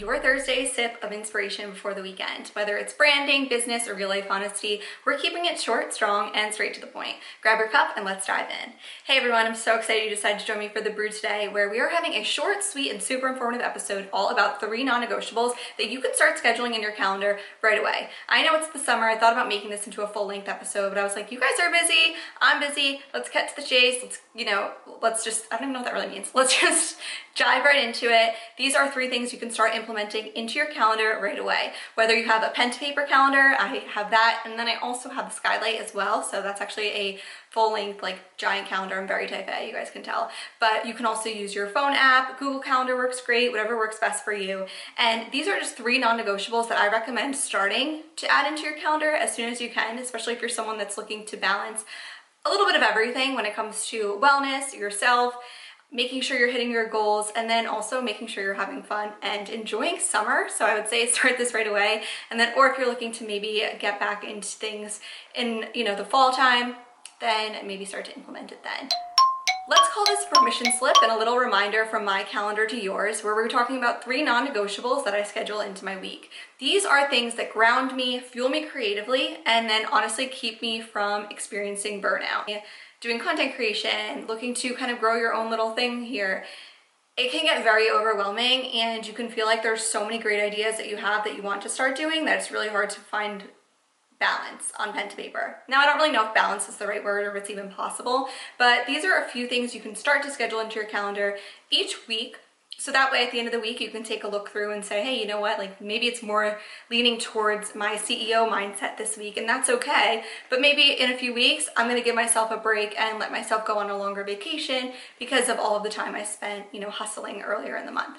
your Thursday sip of inspiration before the weekend. Whether it's branding, business, or real life honesty, we're keeping it short, strong, and straight to the point. Grab your cup and let's dive in. Hey everyone, I'm so excited you decided to join me for the Brew today, where we are having a short, sweet, and super informative episode all about 3 non-negotiables that you can start scheduling in your calendar right away. I know it's the summer. I thought about making this into a full-length episode, but I was like, you guys are busy, I'm busy, let's get to the chase. Let's just, I don't even know what that really means. Let's just dive right into it. These are 3 things you can start implementing into your calendar right away. Whether you have a pen to paper calendar, I have that, and then I also have the skylight as well. So that's actually a full-length, like, giant calendar. I'm very type A, you guys can tell. But you can also use your phone app. Google Calendar works great, whatever works best for you. And these are just 3 non-negotiables that I recommend starting to add into your calendar as soon as you can, especially if you're someone that's looking to balance a little bit of everything when it comes to wellness, yourself, making sure you're hitting your goals, and then also making sure you're having fun and enjoying summer. So I would say start this right away. And then, or if you're looking to maybe get back into things in, the fall time, then maybe start to implement it then. Let's call this a permission slip and a little reminder from my calendar to yours, where we're talking about 3 non-negotiables that I schedule into my week. These are things that ground me, fuel me creatively, and then honestly keep me from experiencing burnout. Doing content creation, looking to kind of grow your own little thing here, it can get very overwhelming, and you can feel like there's so many great ideas that you have that you want to start doing that it's really hard to find balance on pen to paper. Now, I don't really know if balance is the right word or if it's even possible, but these are a few things you can start to schedule into your calendar each week. So that way at the end of the week, you can take a look through and say, hey, you know what, like maybe it's more leaning towards my CEO mindset this week, and that's okay. But maybe in a few weeks, I'm gonna give myself a break and let myself go on a longer vacation because of all of the time I spent, hustling earlier in the month.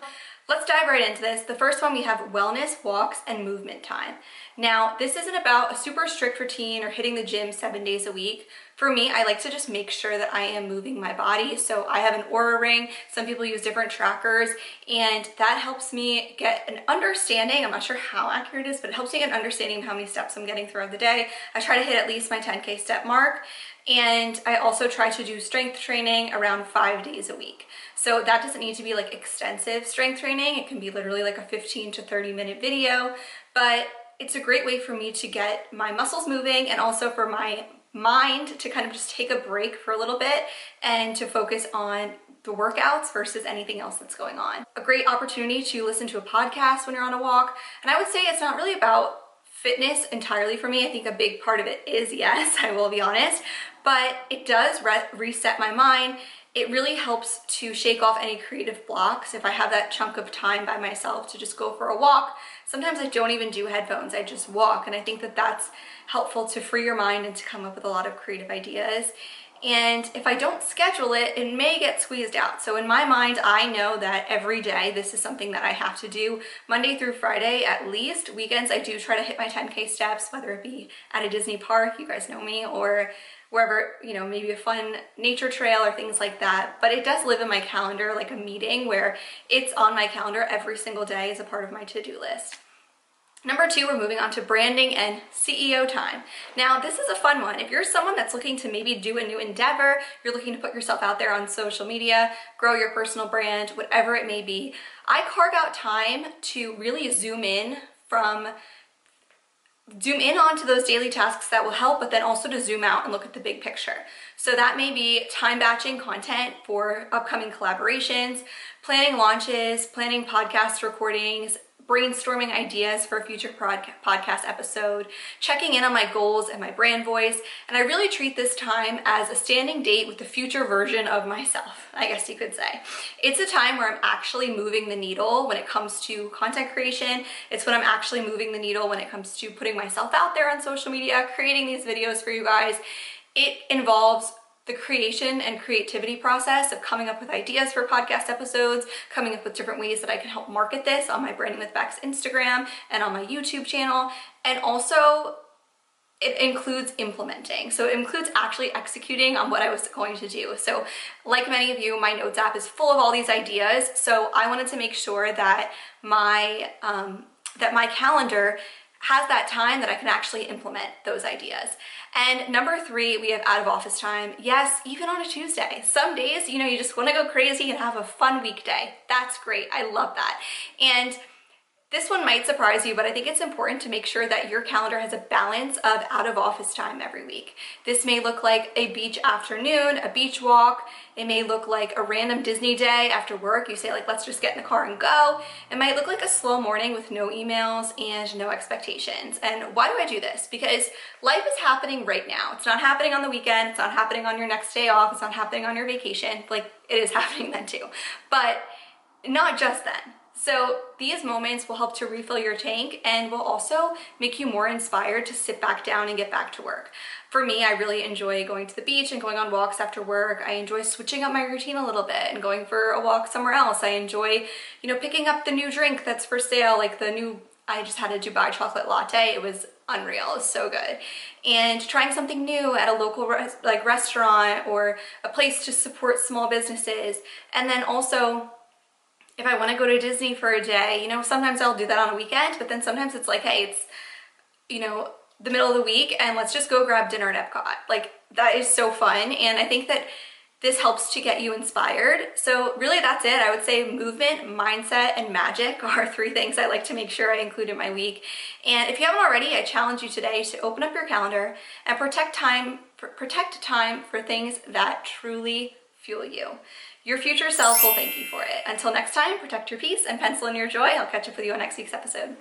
Let's dive right into this. The first one, we have wellness, walks, and movement time. Now, this isn't about a super strict routine or hitting the gym 7 days a week. For me, I like to just make sure that I am moving my body. So I have an Aura ring. Some people use different trackers, and that helps me get an understanding. I'm not sure how accurate it is, but it helps me get an understanding of how many steps I'm getting throughout the day. I try to hit at least my 10K step mark. And I also try to do strength training around 5 days a week. So that doesn't need to be like extensive strength training. It can be literally like a 15 to 30-minute video, but it's a great way for me to get my muscles moving and also for my mind to kind of just take a break for a little bit and to focus on the workouts versus anything else that's going on. A great opportunity to listen to a podcast when you're on a walk. And I would say it's not really about fitness entirely for me. I think a big part of it is, yes, I will be honest, but it does reset my mind. It really helps to shake off any creative blocks. If I have that chunk of time by myself to just go for a walk, sometimes I don't even do headphones, I just walk. And I think that that's helpful to free your mind and to come up with a lot of creative ideas. And if I don't schedule it, it may get squeezed out. So in my mind, I know that every day this is something that I have to do Monday through Friday at least. Weekends, I do try to hit my 10K steps, whether it be at a Disney park, you guys know me, or wherever, maybe a fun nature trail or things like that. But it does live in my calendar like a meeting where it's on my calendar every single day as a part of my to-do list. Number 2, we're moving on to branding and CEO time. Now, this is a fun one. If you're someone that's looking to maybe do a new endeavor, you're looking to put yourself out there on social media, grow your personal brand, whatever it may be, I carve out time to really zoom in onto those daily tasks that will help, but then also to zoom out and look at the big picture. So that may be time batching content for upcoming collaborations, planning launches, planning podcast recordings, brainstorming ideas for a future podcast episode, checking in on my goals and my brand voice. And I really treat this time as a standing date with the future version of myself, I guess you could say. It's a time where I'm actually moving the needle when it comes to content creation. It's when I'm actually moving the needle when it comes to putting myself out there on social media, creating these videos for you guys. It involves the creation and creativity process of coming up with ideas for podcast episodes, coming up with different ways that I can help market this on my Branding with Becks Instagram and on my YouTube channel. And also it includes implementing. So it includes actually executing on what I was going to do. So like many of you, my notes app is full of all these ideas. So I wanted to make sure that my calendar has that time that I can actually implement those ideas. And number 3, we have out of office time. Yes, even on a Tuesday. Some days, you just want to go crazy and have a fun weekday. That's great. I love that. And This one might surprise you, but I think it's important to make sure that your calendar has a balance of out of office time every week. This may look like a beach afternoon, a beach walk. It may look like a random Disney day after work. You say like, let's just get in the car and go. It might look like a slow morning with no emails and no expectations. And why do I do this? Because life is happening right now. It's not happening on the weekend. It's not happening on your next day off. It's not happening on your vacation. Like, it is happening then too, but not just then. So these moments will help to refill your tank and will also make you more inspired to sit back down and get back to work. For me, I really enjoy going to the beach and going on walks after work. I enjoy switching up my routine a little bit and going for a walk somewhere else. I enjoy, picking up the new drink that's for sale, like I just had a Dubai chocolate latte. It was unreal. It was so good. And trying something new at a local restaurant or a place to support small businesses. And then also, if I want to go to Disney for a day, sometimes I'll do that on a weekend, but then sometimes it's like, hey, it's, the middle of the week and let's just go grab dinner at Epcot. Like, that is so fun. And I think that this helps to get you inspired. So really that's it. I would say movement, mindset, and magic are 3 things I like to make sure I include in my week. And if you haven't already, I challenge you today to open up your calendar and protect time for things that truly fuel you. Your future self will thank you for it. Until next time, protect your peace and pencil in your joy. I'll catch up with you on next week's episode.